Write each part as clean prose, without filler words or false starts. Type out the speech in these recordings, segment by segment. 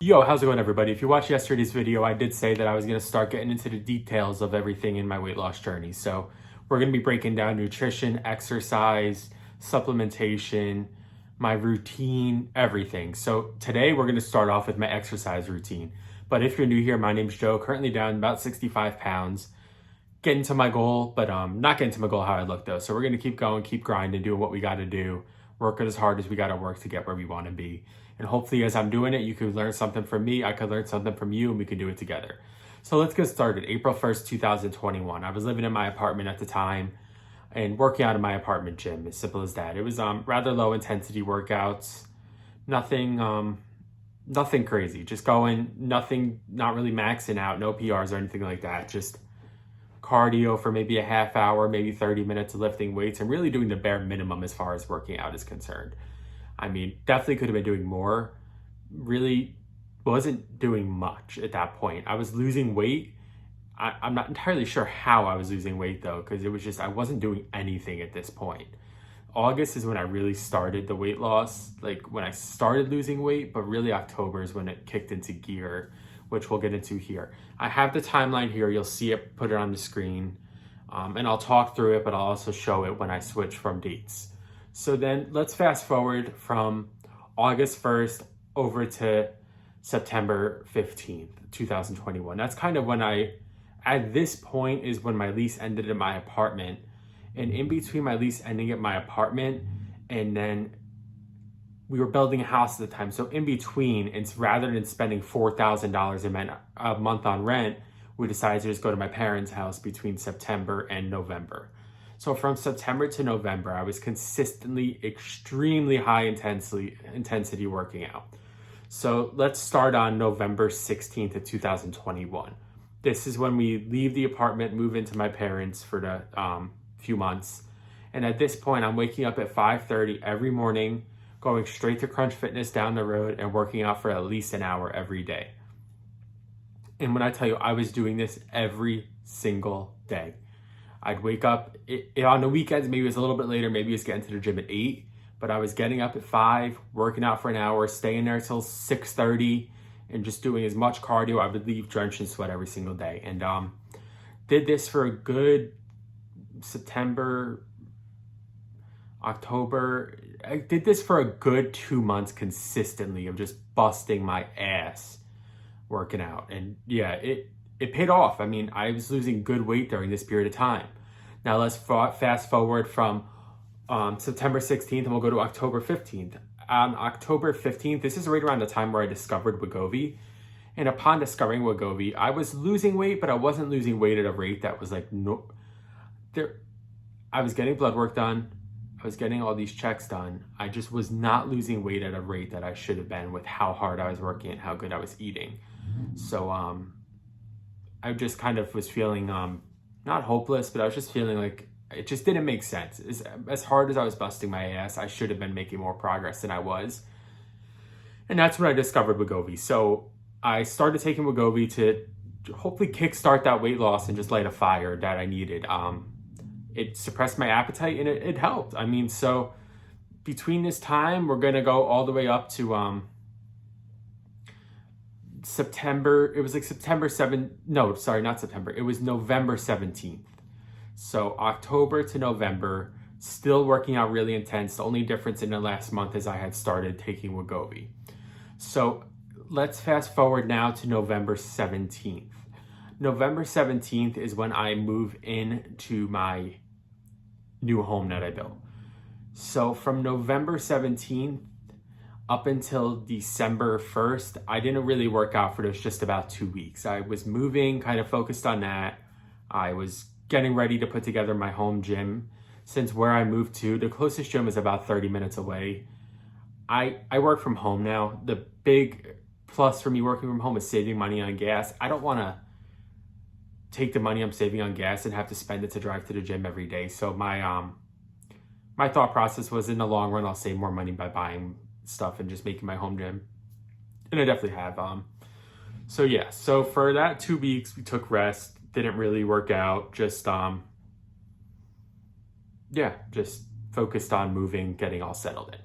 Yo, how's it going, everybody? If you watched yesterday's video, I did say that I was going to start getting into the details of everything in my weight loss journey. So we're going to be breaking down nutrition, exercise, supplementation, my routine, everything. So today we're going to start off with my exercise routine. But if you're new here, my name's Joe, currently down about 65 pounds, getting to my goal, but not getting to my goal how I look though. So we're going to keep going, keep grinding, doing what we got to do, working as hard as we got to work to get where we want to be. And hopefully as I'm doing it, you could learn something from me, I could learn something from you, and we could do it together. So let's get started. April 1st, 2021. I was living in my apartment at the time and working out in my apartment gym, as simple as that. It was rather low intensity workouts, nothing crazy, just going, not really maxing out, no PRs or anything like that, just cardio for maybe a half hour, maybe 30 minutes of lifting weights, and really doing the bare minimum as far as working out is concerned. I mean, definitely could have been doing more. Really wasn't doing much at that point. I was losing weight. I'm not entirely sure how I was losing weight though, because it was just, I wasn't doing anything at this point. August is when I really started the weight loss, like when I started losing weight, but really October is when it kicked into gear, which we'll get into here. I have the timeline here. You'll see it, put it on the screen, and I'll talk through it, but I'll also show it when I switch from dates. So then let's fast forward from August 1st over to September 15th, 2021. That's kind of when at this point is when my lease ended in my apartment. And in between my lease ending at my apartment and then we were building a house at the time. So in between, it's rather than spending $4,000 a month on rent, we decided to just go to my parents' house between September and November. So from September to November, I was consistently extremely high intensity working out. So let's start on November 16th of 2021. This is when we leave the apartment, move into my parents for the few months. And at this point, I'm waking up at 5:30 every morning, going straight to Crunch Fitness down the road and working out for at least an hour every day. And when I tell you, I was doing this every single day. I'd wake up on the weekends, maybe it was a little bit later, maybe it was getting to the gym at 8, but I was getting up at 5, working out for an hour, staying there till 6:30, and just doing as much cardio. I would leave drenched in sweat every single day. And did this for a good September, October. I did this for a good 2 months consistently of just busting my ass working out. And yeah, it paid off. I mean, I was losing good weight during this period of time. Now let's fast forward from September 16th and we'll go to October 15th. On October 15th, this is right around the time where I discovered Wegovy. And upon discovering Wegovy, I was losing weight, but I wasn't losing weight at a rate that was like, I was getting blood work done. I was getting all these checks done. I just was not losing weight at a rate that I should have been with how hard I was working and how good I was eating. So I just kind of was feeling not hopeless, but I was just feeling like it just didn't make sense. As hard as I was busting my ass, I should have been making more progress than I was. And that's when I discovered Wegovy. So I started taking Wegovy to hopefully kickstart that weight loss and just light a fire that I needed. It suppressed my appetite and it helped. I mean, so between this time, we're going to go all the way up to September. It was like September 7th. No, sorry, not September. It was November 17th. So October to November, still working out really intense. The only difference in the last month is I had started taking Wegovy. So let's fast forward now to November 17th. November 17th is when I move into my new home that I built. So from November 17th up until December 1st, I didn't really work out for those just about 2 weeks. I was moving, kind of focused on that. I was getting ready to put together my home gym. Since where I moved to, the closest gym is about 30 minutes away. I work from home now. The big plus for me working from home is saving money on gas. I don't want to take the money I'm saving on gas and have to spend it to drive to the gym every day. So my thought process was, in the long run, I'll save more money by buying stuff and just making my home gym. And I definitely have. So yeah, so for that 2 weeks, we took rest, didn't really work out, just focused on moving, getting all settled in.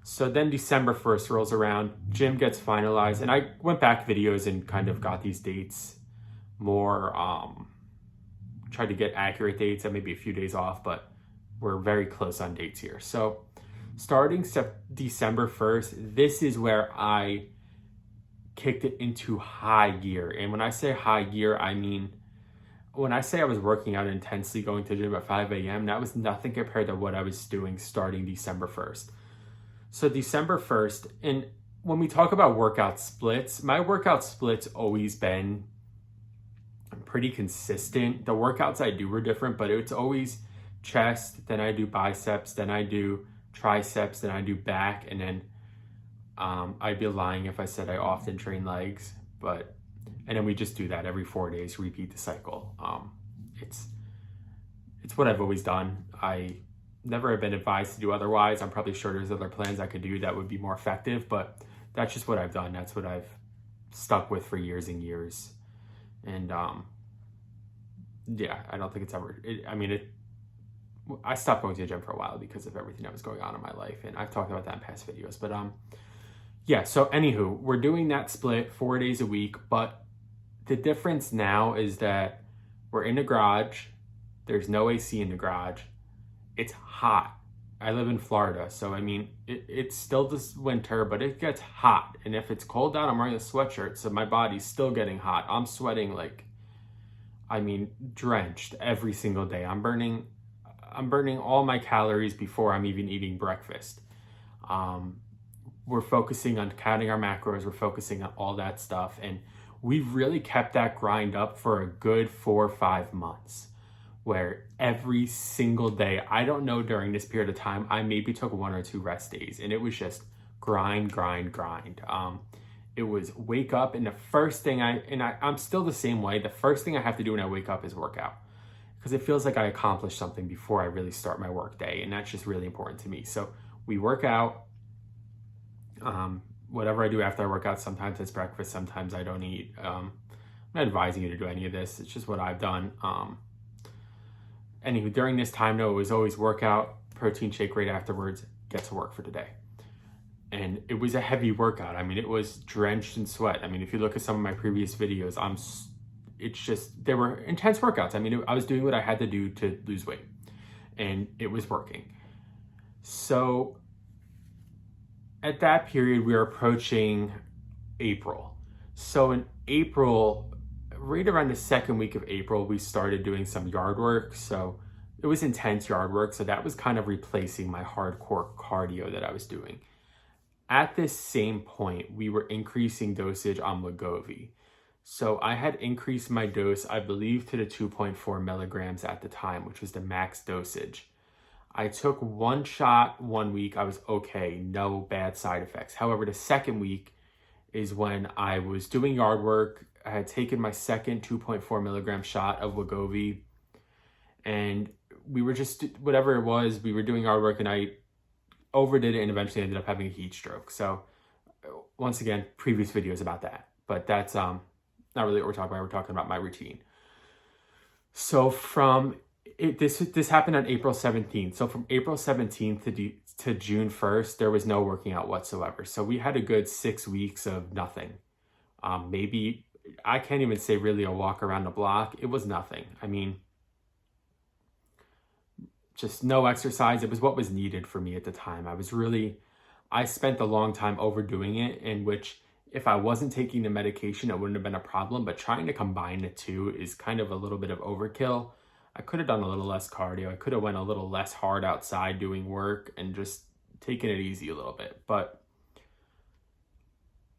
So then December 1st rolls around, gym gets finalized, and I went back videos and kind of got these dates more, tried to get accurate dates and maybe a few days off, but we're very close on dates here. So starting December 1st, this is where I kicked it into high gear. And when I say high gear, I mean, when I say I was working out intensely, going to the gym at 5 a.m., that was nothing compared to what I was doing starting December 1st. So December 1st, and when we talk about workout splits, my workout splits always been pretty consistent. The workouts I do were different, but it's always chest, then I do biceps, then I do triceps, then I do back, and then I'd be lying if I said I often train legs, and then we just do that every 4 days, repeat the cycle. It's what I've always done. I never have been advised to do otherwise. I'm probably sure there's other plans I could do that would be more effective, but that's just what I've done. That's what I've stuck with for years and years. And yeah, I don't think it's ever, I stopped going to the gym for a while because of everything that was going on in my life. And I've talked about that in past videos, but yeah, so anywho, we're doing that split 4 days a week, but the difference now is that we're in the garage. There's no AC in the garage. It's hot. I live in Florida, so I mean, it's still this winter, but it gets hot. And if it's cold out, I'm wearing a sweatshirt, so my body's still getting hot. I'm sweating drenched every single day. I'm burning all my calories before I'm even eating breakfast. We're focusing on counting our macros. We're focusing on all that stuff. And we've really kept that grind up for a good 4 or 5 months, where every single day, I don't know, during this period of time, I maybe took 1 or 2 rest days, and it was just grind. It was wake up, and the first thing I'm still the same way. The first thing I have to do when I wake up is work out, because it feels like I accomplished something before I really start my work day, and that's just really important to me. So we work out. Whatever I do after I work out, sometimes it's breakfast, sometimes I don't eat. I'm not advising you to do any of this. It's just what I've done. Anyway, during this time, though, it was always workout, protein shake right afterwards, get to work for the day. And it was a heavy workout. I mean, it was drenched in sweat. I mean, if you look at some of my previous videos, they were intense workouts. I mean, I was doing what I had to do to lose weight, and it was working. So at that period, we were approaching April. So in April, right around the second week of April, we started doing some yard work. So it was intense yard work. So that was kind of replacing my hardcore cardio that I was doing. At this same point, we were increasing dosage on Wegovy. So I had increased my dose, I believe, to the 2.4 milligrams at the time, which was the max dosage. I took 1 shot 1 week. I was okay, no bad side effects. However, the second week is when I was doing yard work. I had taken my second 2.4 milligram shot of Wegovy, and we were just, whatever it was, we were doing yard work, and I overdid it and eventually ended up having a heat stroke. So once again, previous videos about that, but that's not really what we're talking about. We're talking about my routine. So this happened on April 17th. So from April 17th to June 1st, there was no working out whatsoever. So we had a good 6 weeks of nothing. Maybe, I can't even say really a walk around the block. It was nothing. I mean, just no exercise. It was what was needed for me at the time. I spent a long time overdoing it, in which if I wasn't taking the medication, it wouldn't have been a problem. But trying to combine the two is kind of a little bit of overkill. I could have done a little less cardio. I could have went a little less hard outside doing work and just taken it easy a little bit. But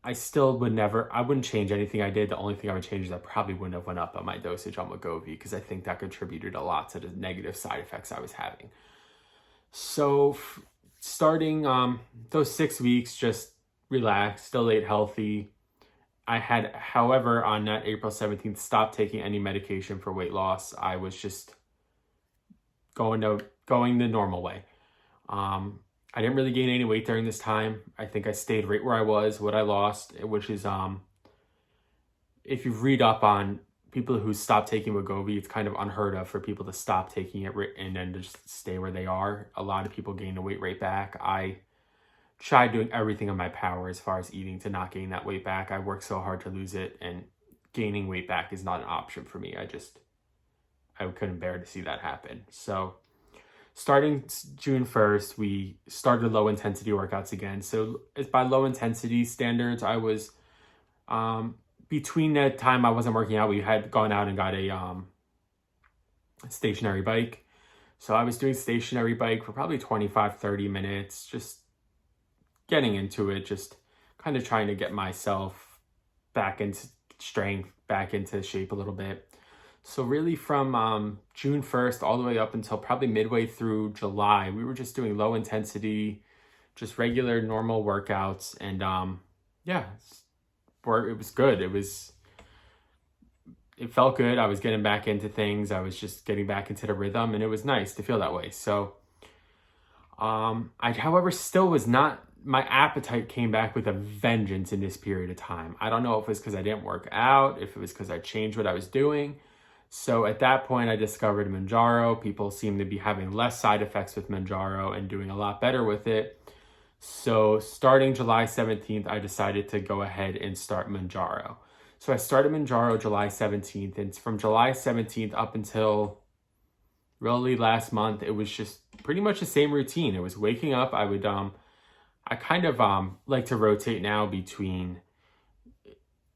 I wouldn't change anything I did. The only thing I would change is I probably wouldn't have went up on my dosage on Wegovy, because I think that contributed a lot to the negative side effects I was having. So starting those 6 weeks, just relax, still ate healthy. I had, however, on that April 17th, stopped taking any medication for weight loss. I was just going the normal way. I didn't really gain any weight during this time. I think I stayed right where I was, what I lost, which is, if you read up on people who stop taking Wegovy, it's kind of unheard of for people to stop taking it and then just stay where they are. A lot of people gain the weight right back. I tried doing everything in my power as far as eating to not gain that weight back. I worked so hard to lose it, and gaining weight back is not an option for me. I couldn't bear to see that happen. So starting June 1st, we started low intensity workouts again. So it's by low intensity standards, I was between the time I wasn't working out, we had gone out and got a stationary bike. So I was doing stationary bike for probably 25, 30 minutes, just getting into it, just kind of trying to get myself back into strength, back into shape a little bit. So really from June 1st all the way up until probably midway through July, we were just doing low intensity, just regular normal workouts. And yeah, it was good. It felt good. I was getting back into things. I was just getting back into the rhythm, and it was nice to feel that way. So I, however, still was not, my appetite came back with a vengeance in this period of time. I don't know if it was because I didn't work out, if it was because I changed what I was doing. So at that point, I discovered Mounjaro. People seem to be having less side effects with Mounjaro and doing a lot better with it. So starting July 17th, I decided to go ahead and start Mounjaro. So I started Mounjaro July 17th, and from July 17th up until really last month, it was just pretty much the same routine. It was waking up. I kind of like to rotate now between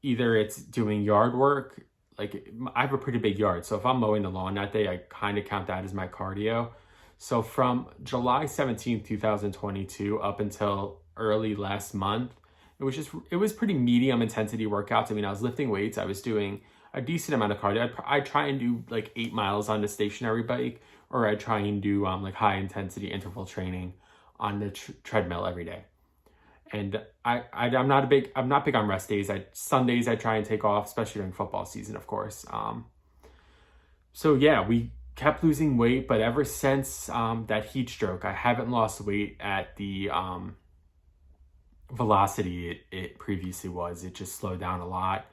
either it's doing yard work. Like I have a pretty big yard, so if I'm mowing the lawn that day, I kind of count that as my cardio. So from July 17th, 2022 up until early last month, it was pretty medium intensity workouts. I mean, I was lifting weights. I was doing a decent amount of cardio. I'd try and do like 8 miles on the stationary bike, or I'd try and do like high intensity interval training on the treadmill every day. And I'm not big on rest days. Sundays I try and take off, especially during football season, of course. So yeah, we kept losing weight, but ever since that heat stroke, I haven't lost weight at the velocity it previously was. It just slowed down a lot,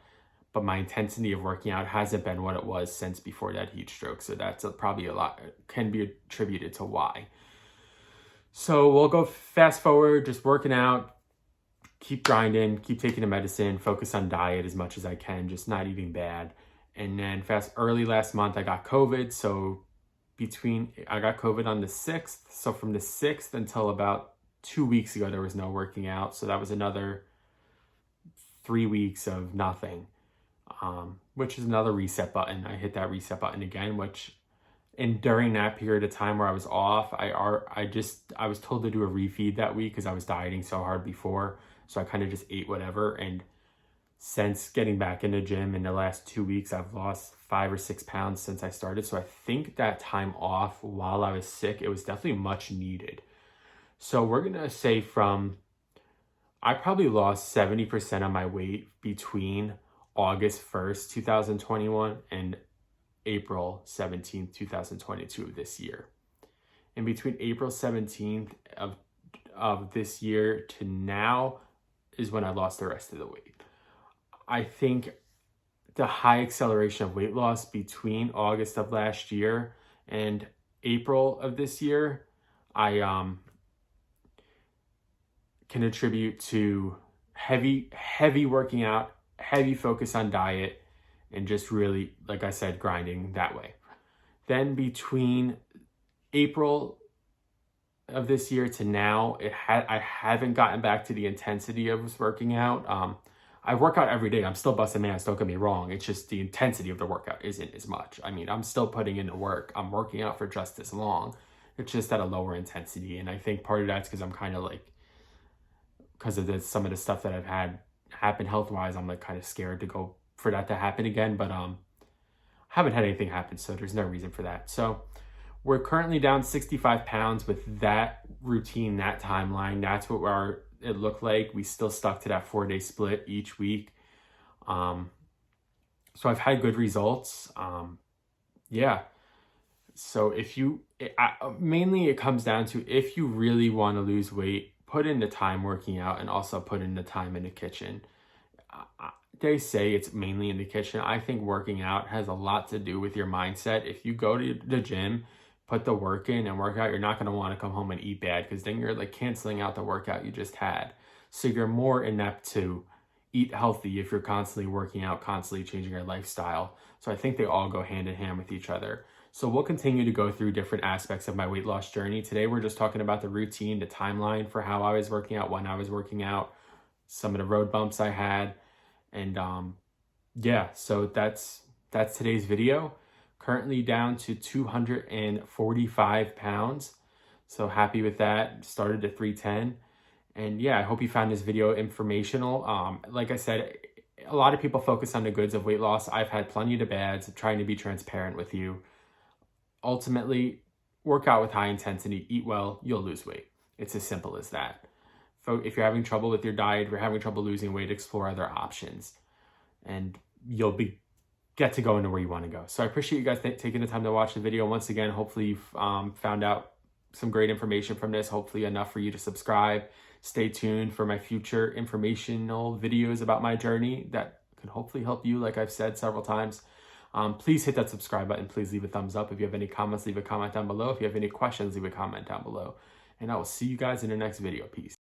but my intensity of working out hasn't been what it was since before that heat stroke. So that's probably a lot, can be attributed to why. So we'll go fast forward, just working out, keep grinding, keep taking the medicine, focus on diet as much as I can, just not eating bad. And then early last month, I got COVID. So I got COVID on the 6th. So from the 6th until about 2 weeks ago, there was no working out. So that was another 3 weeks of nothing, which is another reset button. I hit that reset button again, and during that period of time where I was off, I was told to do a refeed that week because I was dieting so hard before. So I kind of just ate whatever. And since getting back in the gym in the last 2 weeks, I've lost 5 or 6 pounds since I started. So I think that time off while I was sick, it was definitely much needed. So we're going to say I probably lost 70% of my weight between August 1st, 2021 and April 17th, 2022 of this year. And between April 17th of this year to now is when I lost the rest of the weight. I think the high acceleration of weight loss between August of last year and April of this year, I can attribute to heavy working out, heavy focus on diet, and just really, like I said, grinding that way. Then between April of this year to now, I haven't gotten back to the intensity of working out. I work out every day. I'm still busting ass, don't get me wrong. It's just the intensity of the workout isn't as much. I mean, I'm still putting in the work. I'm working out for just as long. It's just at a lower intensity. And I think part of that's because I'm kind of like, because of some of the stuff that I've had happen health-wise, I'm like kind of scared to go for that to happen again. But I haven't had anything happen, so there's no reason for that. So we're currently down 65 pounds with that routine, that timeline. That's what it looked like. We still stuck to that 4-day split each week. So I've had good results. Yeah. So mainly it comes down to, if you really want to lose weight, put in the time working out and also put in the time in the kitchen. They say it's mainly in the kitchen. I think working out has a lot to do with your mindset. If you go to the gym put the work in and work out, you're not going to want to come home and eat bad, because then you're like canceling out the workout you just had. So you're more inept to eat healthy if you're constantly working out, constantly changing your lifestyle. So I think they all go hand in hand with each other. So we'll continue to go through different aspects of my weight loss journey. Today, we're just talking about the routine, the timeline for how I was working out, when I was working out, some of the road bumps I had. And yeah, so that's today's video. Currently down to 245 pounds. So happy with that. Started at 310. And yeah, I hope you found this video informational. Like I said, a lot of people focus on the goods of weight loss. I've had plenty of the bads. I'm trying to be transparent with you. Ultimately, work out with high intensity, eat well, you'll lose weight. It's as simple as that. If you're having trouble with your diet, if you're having trouble losing weight, explore other options, and you'll get to go into where you want to go. So I appreciate you guys taking the time to watch the video. Once again, hopefully you've found out some great information from this, hopefully enough for you to subscribe. Stay tuned for my future informational videos about my journey that can hopefully help you, like I've said several times. Please hit that subscribe button. Please leave a thumbs up. If you have any comments, leave a comment down below. If you have any questions, leave a comment down below. And I will see you guys in the next video. Peace.